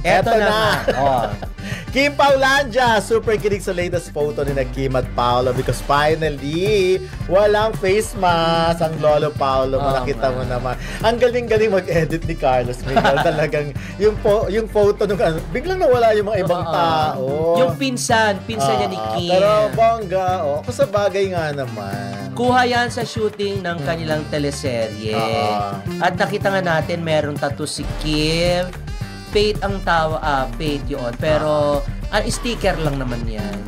Eto na. Oh. Kim Paulandia, super kilig sa latest photo ni na Kim at Paolo because finally, walang face mask ang lolo Paolo. Nakita mo naman. Ang galing-galing mag-edit ni Carlos Miguel. Talagang yung photo nung biglang nawala yung mga ibang tao. Yung pinsan niya ni Kim. Pero bongga, kung sa bagay nga naman. Kuha yan sa shooting ng kanilang teleserye. At nakita nga natin meron tattoo si Kim. Fate ang Fate yun. Pero, sticker lang naman yan.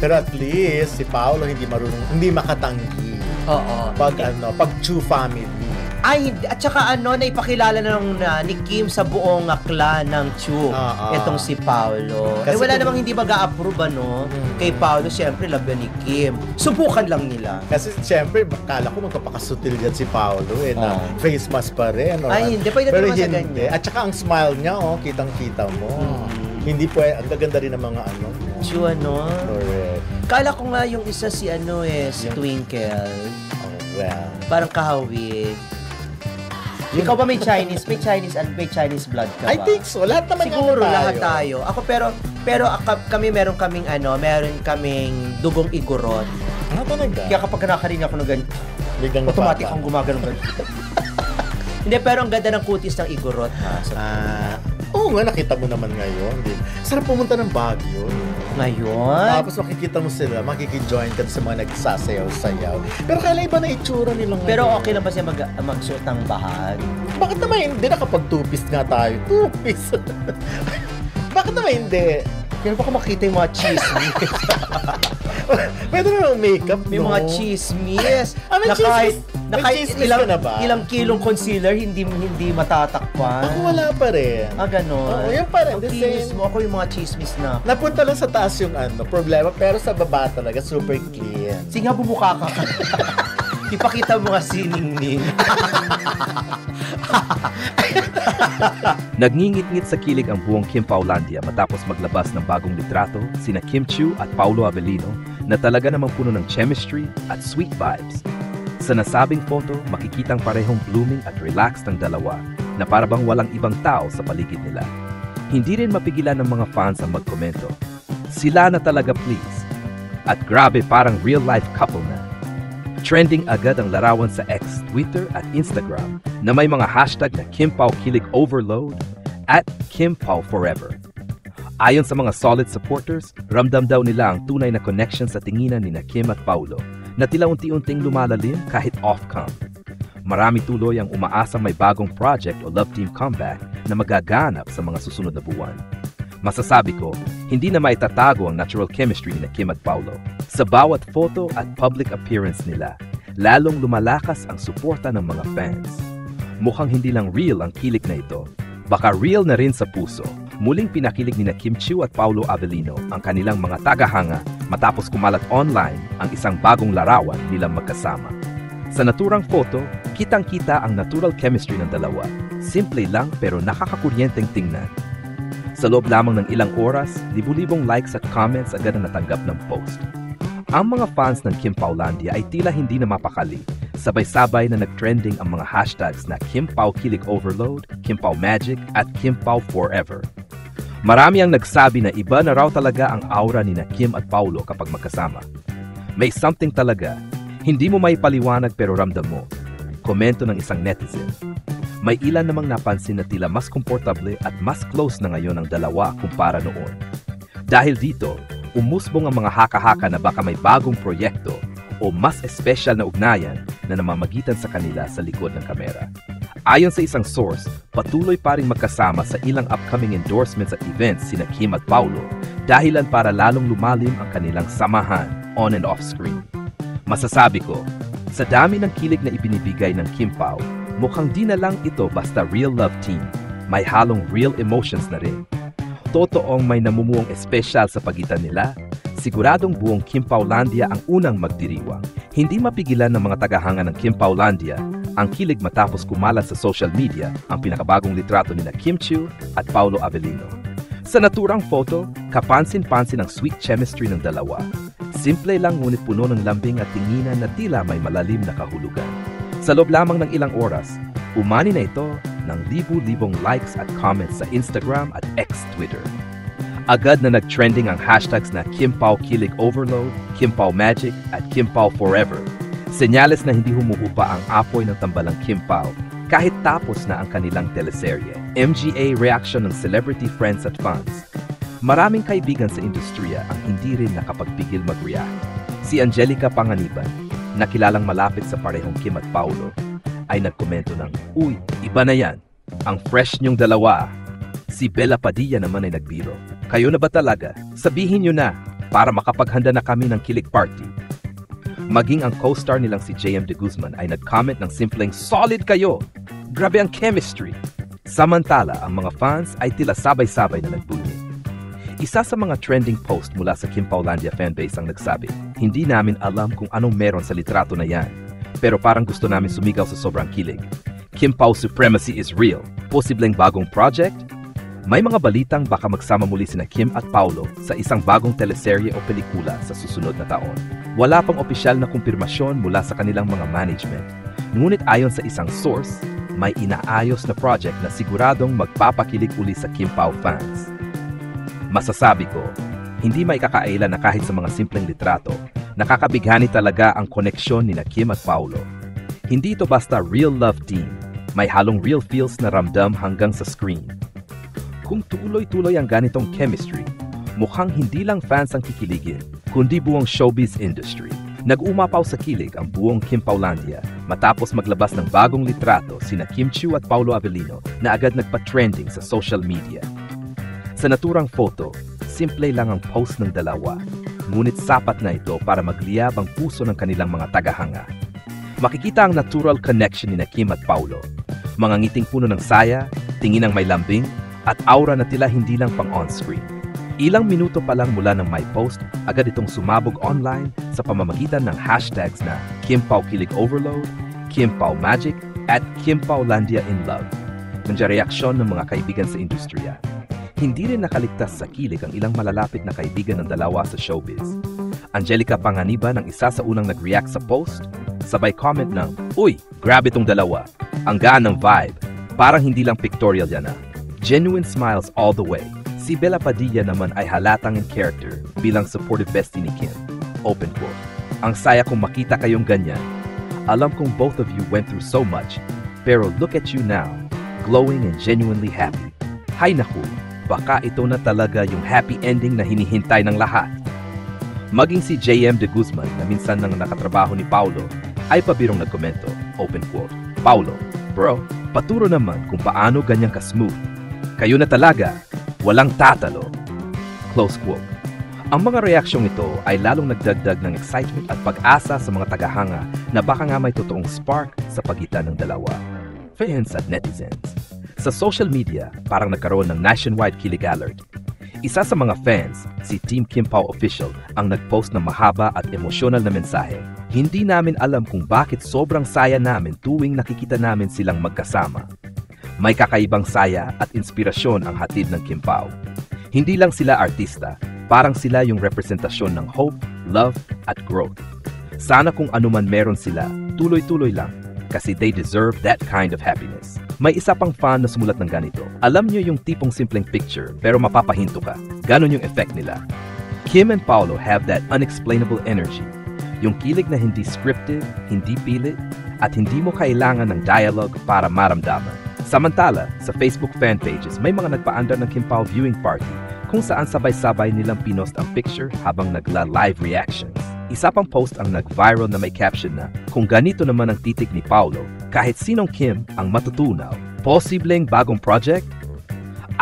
Pero at least, si Paolo hindi makatanggi. Oo. Pag Chu family. Ay, at saka naipakilala na ni Kim sa buong clan ng Chu. Itong si Paolo. Kasi wala namang hindi mag-a-approve, kay Paolo, siyempre, love yan ni Kim. Subukan lang nila. Kasi, siyempre, kala ko magpapakasutil yan si Paolo, na face mask pa rin. Ay, hindi. Pwede pero naman sa ganyan. At saka, ang smile niya, kitang-kita mo. Hindi ang gaganda rin ng mga Chu, Correct. Kala ko nga yung isa si si Twinkle. Well. Parang kahawig. Ikaw ba may Chinese blood ka ba? I think so. Lahat naman siguro lahat tayo. Ako pero kami meron kaming dugong igorot. Talaga? Kaya kapag nakarinig ako ng ganito, automatic akong gumagano ganito. Hindi, pero ang ganda ng kutis ng igorot, Oo nga, nakita mo naman ngayon. Sarap pumunta ng Baguio. Ngayon? Tapos makikita mo sila, makikijoin ka sa mga nagsasayaw-sayaw. Pero kala iba na itsura nila ngayon. Pero okay lang ba siya magsuot ng bahag? Bakit naman hindi? Nakapag two-piece nga tayo. Two-piece. Bakit naman hindi? Kaya baka makita yung mga chismis. Pwede na ng makeup, may mga chismis. May chismis ka na ba? Ilang kilong concealer, hindi matatakpan. Ako wala pa rin. Ganon. Oo, yan pa rin. Ang kinis mo, ako yung mga chismis na. Napunta lang sa taas yung problema, pero sa baba talaga, super clean. Sige nga, bumuka ka. Ipakita mo nga siningning. Nagngingit-ngit sa kilig ang buong Kim Paulandia matapos maglabas ng bagong litrato sina Kim Chiu at Paolo Avellino na talaga namang puno ng chemistry at sweet vibes. Sa nasabing photo, makikitang parehong blooming at relaxed ang dalawa na parabang walang ibang tao sa paligid nila. Hindi rin mapigilan ng mga fans ang magkomento. Sila na talaga please. At grabe parang real-life couple na. Trending agad ang larawan sa X, Twitter at Instagram na may mga hashtag na Kim Pao Kilig Overload at Kim Pao Forever. Ayon sa mga solid supporters, ramdam daw nila ang tunay na connection sa tinginan ni Kim at Paolo na tila unti-unting lumalalim kahit off-cam. Marami tuloy ang umaasang may bagong project o love team comeback na magaganap sa mga susunod na buwan. Masasabi ko, hindi na maitatago ang natural chemistry ni Kim at Paolo. Sa bawat photo at public appearance nila, lalong lumalakas ang suporta ng mga fans. Mukhang hindi lang real ang kilig na ito, baka real na rin sa puso. Muling pinakilig ni Kim Chiu at Paolo Avellino ang kanilang mga tagahanga matapos kumalat online ang isang bagong larawan nilang magkasama. Sa naturang photo, kitang-kita ang natural chemistry ng dalawa. Simple lang pero nakakakuryenteng tingnan. Sa loob lamang ng ilang oras, libu-libong likes at comments agad na natanggap ng post. Ang mga fans ng Kim Paulandia ay tila hindi na mapakali. Sabay-sabay na nag-trending ang mga hashtags na Kim Pao Kilig Overload, Kim Pao Magic at Kim Pao Forever. Marami ang nagsabi na iba na raw talaga ang aura ni Kim at Paolo kapag magkasama. May something talaga. Hindi mo may paliwanag pero ramdam mo. Komento ng isang netizen. May ilan namang napansin na tila mas komportable at mas close na ngayon ang dalawa kumpara noon. Dahil dito, umusbong ang mga haka-haka na baka may bagong proyekto o mas espesyal na ugnayan na namamagitan sa kanila sa likod ng kamera. Ayon sa isang source, patuloy pa rin magkasama sa ilang upcoming endorsements at events sina Kim at Paolo dahilan para lalong lumalim ang kanilang samahan on and off screen. Masasabi ko, sa dami ng kilig na ibinibigay ng Kim Pao, mukhang di na lang ito basta real love team. May halong real emotions na rin. Totoong may namumuong espesyal sa pagitan nila. Siguradong buong Kim Paulandia ang unang magdiriwang. Hindi mapigilan ng mga tagahanga ng Kim Paulandia ang kilig matapos kumalat sa social media ang pinakabagong litrato ni Kim Chiu at Paolo Avellino. Sa naturang photo, kapansin-pansin ang sweet chemistry ng dalawa. Simple lang ngunit puno ng lambing at tinginan na tila may malalim na kahulugan. Sa loob lamang ng ilang oras, Umani na ito ng libu-libong likes at comments sa Instagram at X Twitter. Agad na nag-trending ang hashtags na Kim Pao Kilig Overload, Kim Pao Magic at Kim Pao Forever. Senyales na hindi humuhupa ang apoy ng tambalang Kim Pao kahit tapos na ang kanilang teleserye. MGA reaction ng celebrity friends at fans. Maraming kaibigan sa industriya ang hindi rin nakapagpigil mag-react. Si Angelica Panganiban, na kilalang malapit sa parehong Kim at Paulo, ay nagkomento ng, "Uy, iba na yan. Ang fresh niyong dalawa." Si Bella Padilla naman ay nagbiro, "Kayo na ba talaga? Sabihin niyo na para makapaghanda na kami ng kilig party." Maging ang co-star nilang si JM De Guzman ay nag-comment ng simpleng, "Solid kayo! Grabe ang chemistry!" Samantala, ang mga fans ay tila sabay-sabay na nagbulong. Isa sa mga trending post mula sa Kim Paulandia fanbase ang nagsabi, "Hindi namin alam kung anong meron sa litrato na yan, pero parang gusto namin sumigaw sa sobrang kilig. Kim Pao supremacy is real. Posibleng bagong project?" May mga balitang baka magsama muli sina Kim at Paulo sa isang bagong teleserye o pelikula sa susunod na taon. Wala pang opisyal na kumpirmasyon mula sa kanilang mga management. Ngunit ayon sa isang source, may inaayos na project na siguradong magpapakilig uli sa Kim Pao fans. Masasabi ko, hindi may kakaila na kahit sa mga simpleng litrato, nakakabighani talaga ang koneksyon ni Kim at Paulo. Hindi ito basta real love team, may halong real feels na ramdam hanggang sa screen. Kung tuloy-tuloy ang ganitong chemistry, mukhang hindi lang fans ang kikiligin, kundi buong showbiz industry. Nag-umapaw sa kilig ang buong Kim Paulandia matapos maglabas ng bagong litrato sina Kim Chiu at Paulo Avellino na agad nagpa-trending sa social media. Sa naturang photo, simple lang ang post ng dalawa, ngunit sapat na ito para magliyab ang puso ng kanilang mga tagahanga. Makikita ang natural connection ni Kim at Paulo. Mga ngiting puno ng saya, tingin ng may lambing, at aura na tila hindi lang pang on-screen. Ilang minuto pa lang mula ng may post, agad itong sumabog online sa pamamagitan ng hashtags na Kim Pao Kilig Overload, Kim Pao Magic, at Kim Paulandia in Love. Nandiyan reaksyon ng mga kaibigan sa industriya. Hindi rin nakaligtas sa kilig ang ilang malalapit na kaibigan ng dalawa sa showbiz. Angelica Panganiban ang isa sa unang nag-react sa post, sabay comment ng, "Uy, grabe itong dalawa. Ang gaan ng vibe. Parang hindi lang pictorial yan ah." Genuine smiles all the way. Si Bella Padilla naman ay halatang in character bilang supportive bestie ni Kim. Open quote, "Ang saya kong makita kayong ganyan. Alam kong both of you went through so much, pero look at you now, glowing and genuinely happy. Hay naku, baka ito na talaga yung happy ending na hinihintay ng lahat." Maging si JM De Guzman na minsan nang nakatrabaho ni Paulo ay pabirong nagkomento. Open quote, "Paulo, bro, paturo naman kung paano ganyang ka-smooth. Kayo na talaga, walang tatalo." Close quote. Ang mga reaksyong ito ay lalong nagdagdag ng excitement at pag-asa sa mga tagahanga na baka nga may totoong spark sa pagitan ng dalawa. Fans at netizens. Sa social media, parang nagkaroon ng nationwide kilig alert. Isa sa mga fans, si Team Kim Pao Official, ang nag-post ng mahaba at emosyonal na mensahe. "Hindi namin alam kung bakit sobrang saya namin tuwing nakikita namin silang magkasama. May kakaibang saya at inspirasyon ang hatid ng Kim Pao. Hindi lang sila artista, parang sila yung representasyon ng hope, love, at growth. Sana kung anuman meron sila, tuloy-tuloy lang, kasi they deserve that kind of happiness." May isa pang fan na sumulat ng ganito, "Alam niyo yung tipong simpleng picture pero mapapahinto ka. Ganon yung effect nila. Kim and Paulo have that unexplainable energy. Yung kilig na hindi scripted, hindi pilit, at hindi mo kailangan ng dialogue para maramdaman." Samantala, sa Facebook fan pages, may mga nagpaandar ng Kim Pao viewing party kung saan sabay-sabay nilang pinost ang picture habang nagla-live reactions. Isa pang post ang nag-viral na may caption na, "Kung ganito naman ang titig ni Paulo, kahit sinong Kim ang matutunaw. Posibleng bagong project?"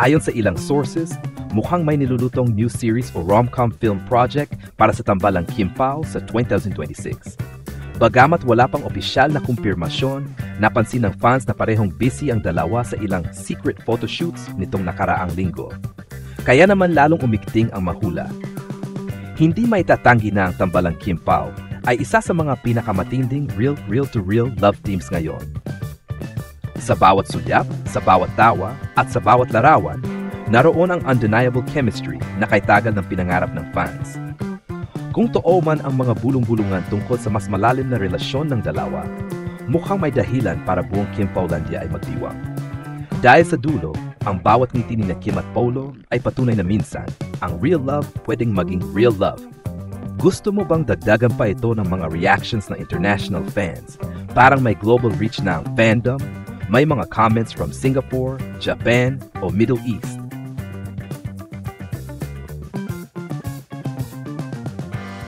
Ayon sa ilang sources, mukhang may nilulutong new series o rom-com film project para sa tambalang Kim Pao sa 2026. Bagamat wala pang opisyal na kumpirmasyon, napansin ng fans na parehong busy ang dalawa sa ilang secret photoshoots nitong nakaraang linggo. Kaya naman lalong umigting ang mahula. Hindi maitatanggi na ang tambalang Kim Pao ay isa sa mga pinakamatinding real-to-real love teams ngayon. Sa bawat sulyap, sa bawat tawa, at sa bawat larawan, naroon ang undeniable chemistry na kaitagal ng pinangarap ng fans. Kung totoo man ang mga bulong-bulungan tungkol sa mas malalim na relasyon ng dalawa, mukhang may dahilan para buong Kim Paulandia ay magdiwang. Dahil sa dulo, ang bawat ngiti ni Kim at Paulo ay patunay na minsan, ang real love pwedeng maging real love. Gusto mo bang dagdagan pa ito ng mga reactions ng international fans? Parang may global reach na ang fandom? May mga comments from Singapore, Japan, o Middle East.